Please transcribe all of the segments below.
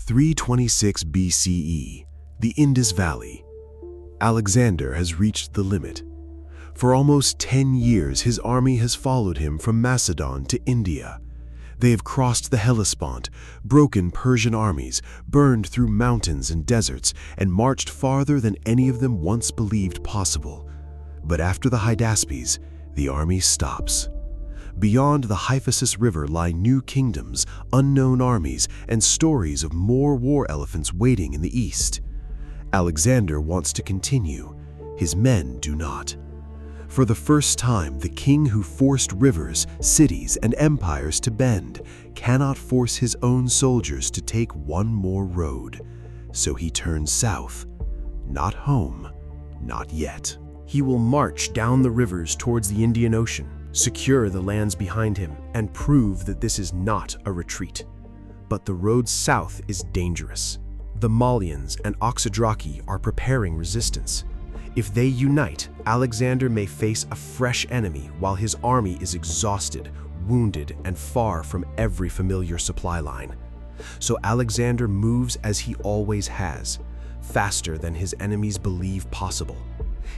326 BCE, the Indus Valley. Alexander has reached the limit. For almost 10 years, his army has followed him from Macedon to India. They have crossed the Hellespont, broken Persian armies, burned through mountains and deserts, and marched farther than any of them once believed possible. But after the Hydaspes, the army stops. Beyond the Hyphasis River lie new kingdoms, unknown armies, and stories of more war elephants waiting in the east. Alexander wants to continue. His men do not. For the first time, the king who forced rivers, cities, and empires to bend cannot force his own soldiers to take one more road. So he turns south. Not home, not yet. He will march down the rivers towards the Indian Ocean, secure the lands behind him, and prove that this is not a retreat. But the road south is dangerous. The Mallians and Oxydraci are preparing resistance. If they unite, Alexander may face a fresh enemy while his army is exhausted, wounded, and far from every familiar supply line. So Alexander moves as he always has, faster than his enemies believe possible.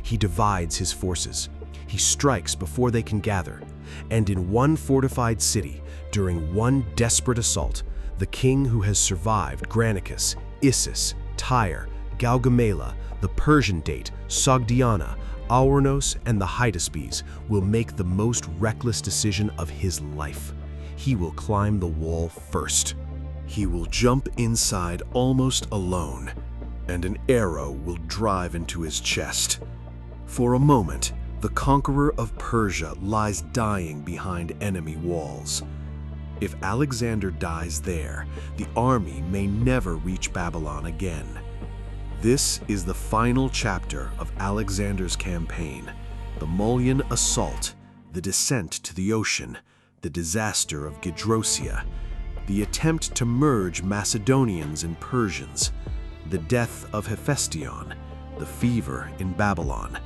He divides his forces. He strikes before they can gather, and in one fortified city, during one desperate assault, the king who has survived Granicus, Issus, Tyre, Gaugamela, the Persian date, Sogdiana, Aurnos, and the Hydaspes will make the most reckless decision of his life. He will climb the wall first. He will jump inside almost alone, and an arrow will drive into his chest. For a moment, the conqueror of Persia lies dying behind enemy walls. If Alexander dies there, the army may never reach Babylon again. This is the final chapter of Alexander's campaign, the Mallian assault, the descent to the ocean, the disaster of Gedrosia, the attempt to merge Macedonians and Persians, the death of Hephaestion, the fever in Babylon,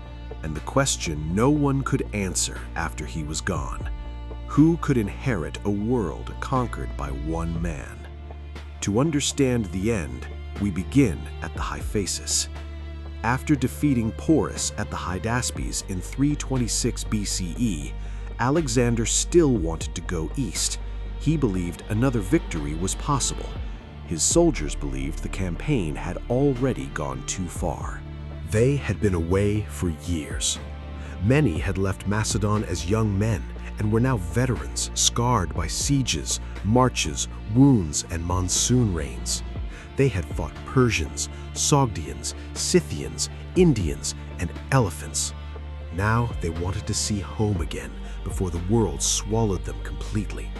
and the question no one could answer after he was gone. Who could inherit a world conquered by one man? To understand the end, we begin at the Hyphasis. After defeating Porus at the Hydaspes in 326 BCE, Alexander still wanted to go east. He believed another victory was possible. His soldiers believed the campaign had already gone too far. They had been away for years. Many had left Macedon as young men and were now veterans, scarred by sieges, marches, wounds, and monsoon rains. They had fought Persians, Sogdians, Scythians, Indians, and elephants. Now they wanted to see home again before the world swallowed them completely.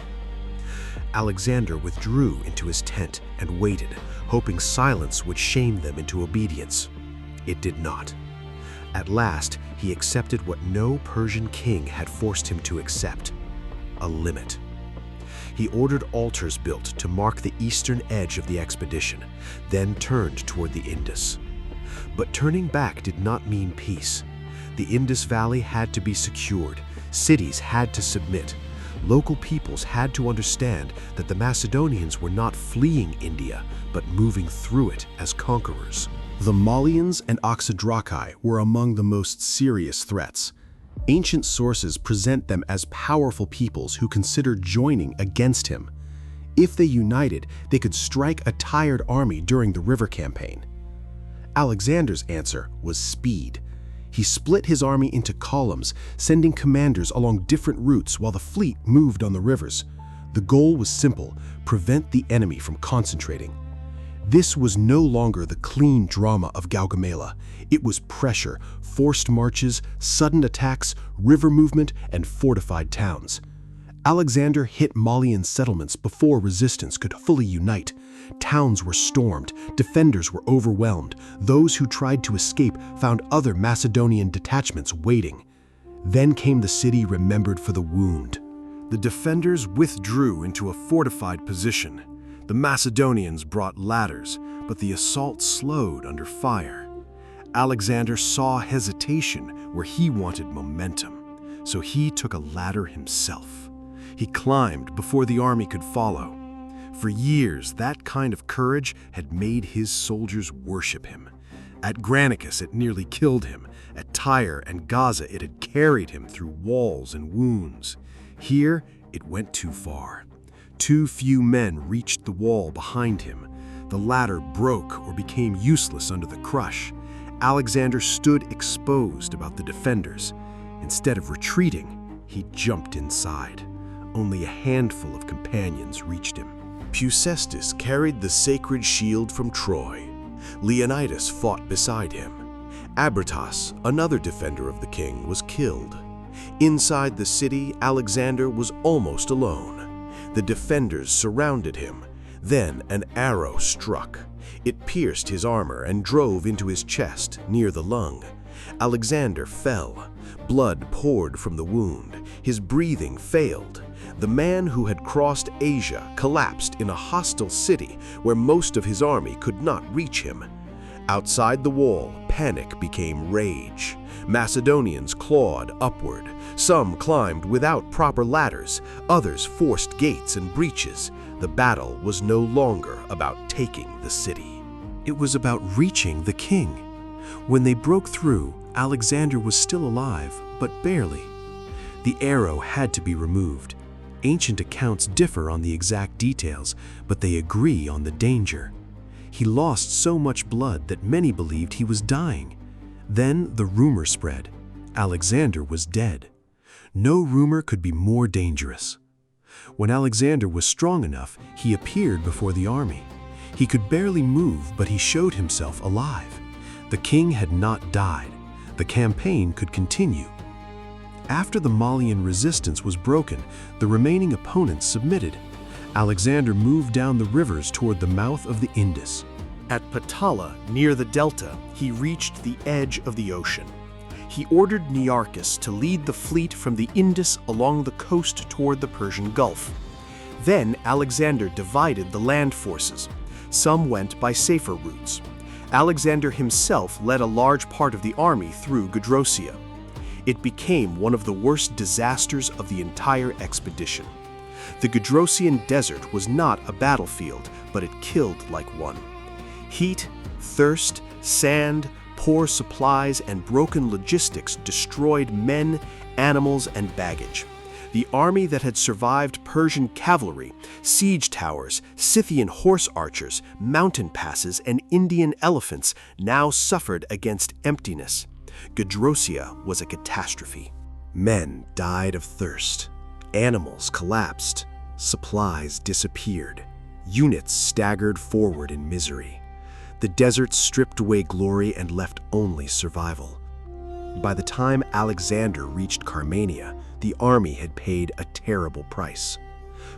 Alexander withdrew into his tent and waited, hoping silence would shame them into obedience. It did not. At last, he accepted what no Persian king had forced him to accept: a limit. He ordered altars built to mark the eastern edge of the expedition, then turned toward the Indus. But turning back did not mean peace. The Indus Valley had to be secured, cities had to submit, local peoples had to understand that the Macedonians were not fleeing India, but moving through it as conquerors. The Mallians and Oxydraci were among the most serious threats. Ancient sources present them as powerful peoples who considered joining against him. If they united, they could strike a tired army during the river campaign. Alexander's answer was speed. He split his army into columns, sending commanders along different routes while the fleet moved on the rivers. The goal was simple: prevent the enemy from concentrating. This was no longer the clean drama of Gaugamela. It was pressure, forced marches, sudden attacks, river movement, and fortified towns. Alexander hit Mallian settlements before resistance could fully unite. Towns were stormed, defenders were overwhelmed. Those who tried to escape found other Macedonian detachments waiting. Then came the city remembered for the wound. The defenders withdrew into a fortified position. The Macedonians brought ladders, but the assault slowed under fire. Alexander saw hesitation where he wanted momentum, so he took a ladder himself. He climbed before the army could follow. For years, that kind of courage had made his soldiers worship him. At Granicus, it nearly killed him. At Tyre and Gaza, it had carried him through walls and wounds. Here, it went too far. Too few men reached the wall behind him. The ladder broke or became useless under the crush. Alexander stood exposed about the defenders. Instead of retreating, he jumped inside. Only a handful of companions reached him. Peucestus carried the sacred shield from Troy. Leonidas fought beside him. Abritas, another defender of the king, was killed. Inside the city, Alexander was almost alone. The defenders surrounded him. Then an arrow struck. It pierced his armor and drove into his chest, near the lung. Alexander fell. Blood poured from the wound. His breathing failed. The man who had crossed Asia collapsed in a hostile city where most of his army could not reach him. Outside the wall, panic became rage. Macedonians clawed upward. Some climbed without proper ladders. Others forced gates and breaches. The battle was no longer about taking the city. It was about reaching the king. When they broke through, Alexander was still alive, but barely. The arrow had to be removed. Ancient accounts differ on the exact details, but they agree on the danger. He lost so much blood that many believed he was dying. Then the rumor spread. Alexander was dead. No rumor could be more dangerous. When Alexander was strong enough, he appeared before the army. He could barely move, but he showed himself alive. The king had not died. The campaign could continue. After the Mallian resistance was broken, the remaining opponents submitted. Alexander moved down the rivers toward the mouth of the Indus. At Patala, near the delta, he reached the edge of the ocean. He ordered Nearchus to lead the fleet from the Indus along the coast toward the Persian Gulf. Then Alexander divided the land forces. Some went by safer routes. Alexander himself led a large part of the army through Gedrosia. It became one of the worst disasters of the entire expedition. The Gedrosian Desert was not a battlefield, but it killed like one. Heat, thirst, sand, poor supplies, and broken logistics destroyed men, animals, and baggage. The army that had survived Persian cavalry, siege towers, Scythian horse archers, mountain passes, and Indian elephants now suffered against emptiness. Gedrosia was a catastrophe. Men died of thirst. Animals collapsed. Supplies disappeared. Units staggered forward in misery. The desert stripped away glory and left only survival. By the time Alexander reached Carmania, the army had paid a terrible price.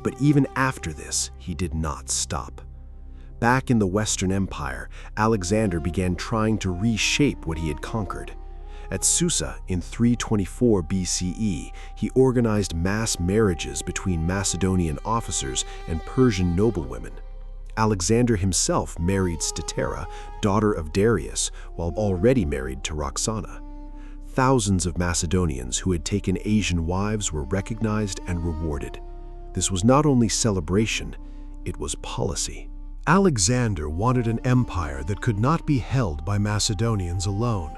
But even after this, he did not stop. Back in the Western Empire, Alexander began trying to reshape what he had conquered. At Susa in 324 BCE, he organized mass marriages between Macedonian officers and Persian noblewomen. Alexander himself married Statera, daughter of Darius, while already married to Roxana. Thousands of Macedonians who had taken Asian wives were recognized and rewarded. This was not only celebration, it was policy. Alexander wanted an empire that could not be held by Macedonians alone.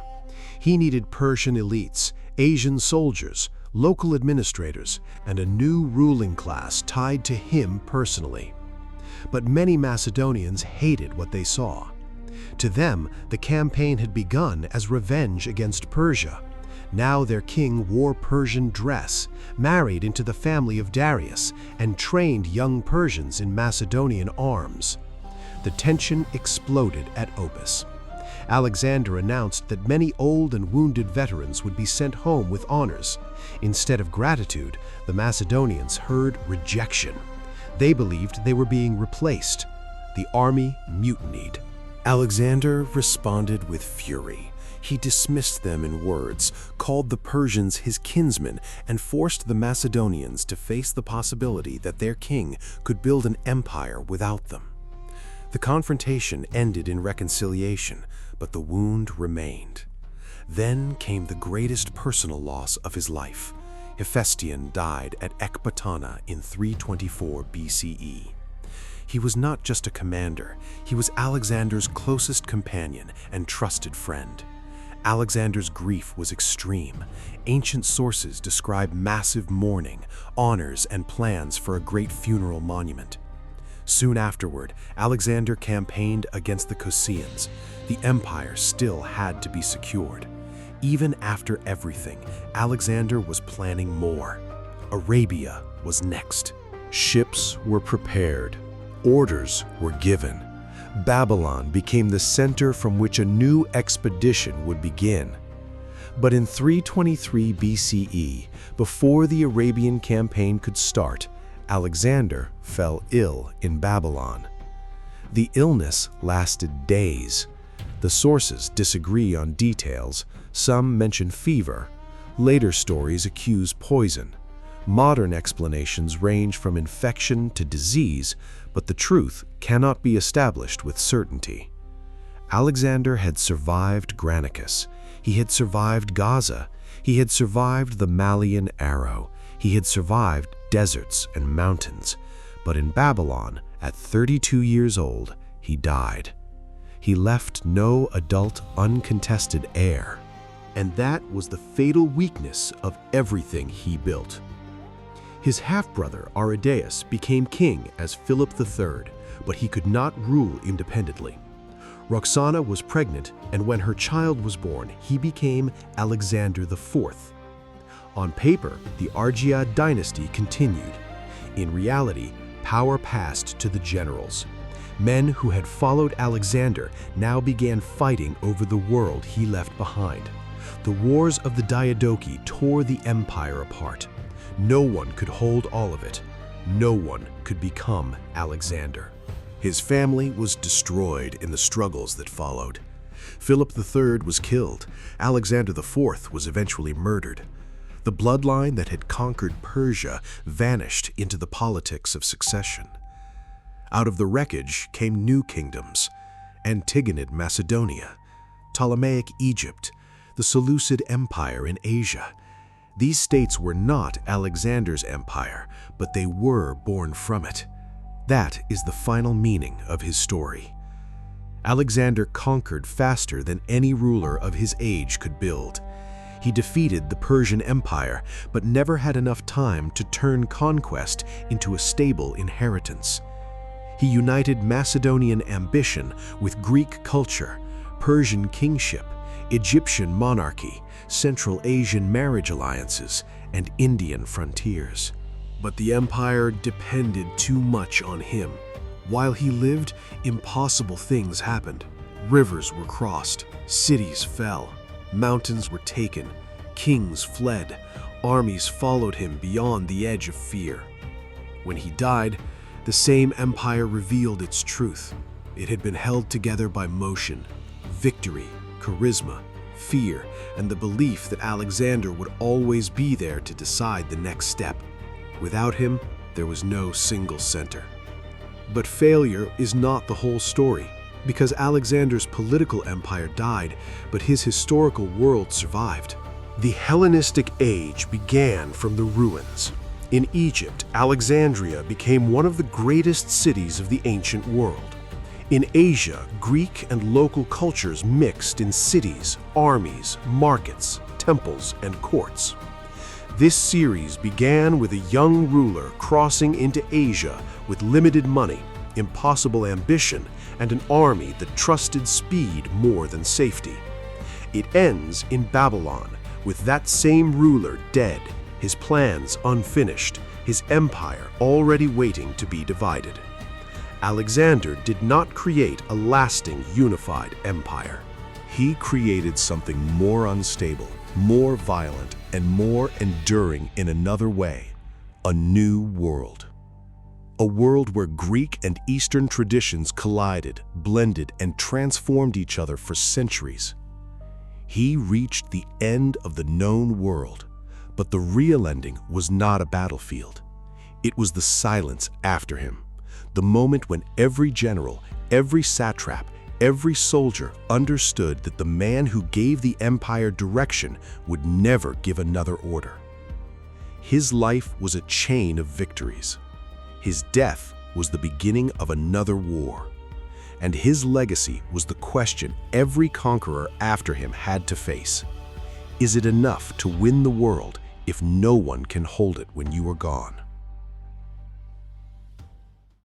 He needed Persian elites, Asian soldiers, local administrators, and a new ruling class tied to him personally. But many Macedonians hated what they saw. To them, the campaign had begun as revenge against Persia. Now their king wore Persian dress, married into the family of Darius, and trained young Persians in Macedonian arms. The tension exploded at Opis. Alexander announced that many old and wounded veterans would be sent home with honors. Instead of gratitude, the Macedonians heard rejection. They believed they were being replaced. The army mutinied. Alexander responded with fury. He dismissed them in words, called the Persians his kinsmen, and forced the Macedonians to face the possibility that their king could build an empire without them. The confrontation ended in reconciliation, but the wound remained. Then came the greatest personal loss of his life. Hephaestion died at Ecbatana in 324 BCE. He was not just a commander, he was Alexander's closest companion and trusted friend. Alexander's grief was extreme. Ancient sources describe massive mourning, honors, and plans for a great funeral monument. Soon afterward, Alexander campaigned against the Koseans. The empire still had to be secured. Even after everything, Alexander was planning more. Arabia was next. Ships were prepared. Orders were given. Babylon became the center from which a new expedition would begin. But in 323 BCE, before the Arabian campaign could start, Alexander fell ill in Babylon. The illness lasted days. The sources disagree on details. Some mention fever. Later stories accuse poison. Modern explanations range from infection to disease, but the truth cannot be established with certainty. Alexander had survived Granicus. He had survived Gaza. He had survived the Mallian arrow. He had survived deserts and mountains. But in Babylon, at 32 years old, he died. He left no adult, uncontested heir. And that was the fatal weakness of everything he built. His half-brother, Aridaeus, became king as Philip III, but he could not rule independently. Roxana was pregnant, and when her child was born, he became Alexander IV. On paper, the Argead dynasty continued. In reality, power passed to the generals. Men who had followed Alexander now began fighting over the world he left behind. The wars of the Diadochi tore the empire apart. No one could hold all of it. No one could become Alexander. His family was destroyed in the struggles that followed. Philip III was killed. Alexander IV was eventually murdered. The bloodline that had conquered Persia vanished into the politics of succession. Out of the wreckage came new kingdoms: Antigonid Macedonia, Ptolemaic Egypt, the Seleucid Empire in Asia. These states were not Alexander's empire, but they were born from it. That is the final meaning of his story. Alexander conquered faster than any ruler of his age could build. He defeated the Persian Empire, but never had enough time to turn conquest into a stable inheritance. He united Macedonian ambition with Greek culture, Persian kingship, Egyptian monarchy, Central Asian marriage alliances, and Indian frontiers. But the empire depended too much on him. While he lived, impossible things happened. Rivers were crossed, cities fell, mountains were taken, kings fled, armies followed him beyond the edge of fear. When he died, the same empire revealed its truth. It had been held together by motion, victory, charisma, fear, and the belief that Alexander would always be there to decide the next step. Without him, there was no single center. But failure is not the whole story, because Alexander's political empire died, but his historical world survived. The Hellenistic age began from the ruins. In Egypt, Alexandria became one of the greatest cities of the ancient world. In Asia, Greek and local cultures mixed in cities, armies, markets, temples, and courts. This series began with a young ruler crossing into Asia with limited money, impossible ambition, and an army that trusted speed more than safety. It ends in Babylon, with that same ruler dead, his plans unfinished, his empire already waiting to be divided. Alexander did not create a lasting, unified empire. He created something more unstable, more violent, and more enduring in another way: a new world. A world where Greek and Eastern traditions collided, blended, and transformed each other for centuries. He reached the end of the known world, but the real ending was not a battlefield. It was the silence after him. The moment when every general, every satrap, every soldier understood that the man who gave the empire direction would never give another order. His life was a chain of victories. His death was the beginning of another war. And his legacy was the question every conqueror after him had to face. Is it enough to win the world if no one can hold it when you are gone?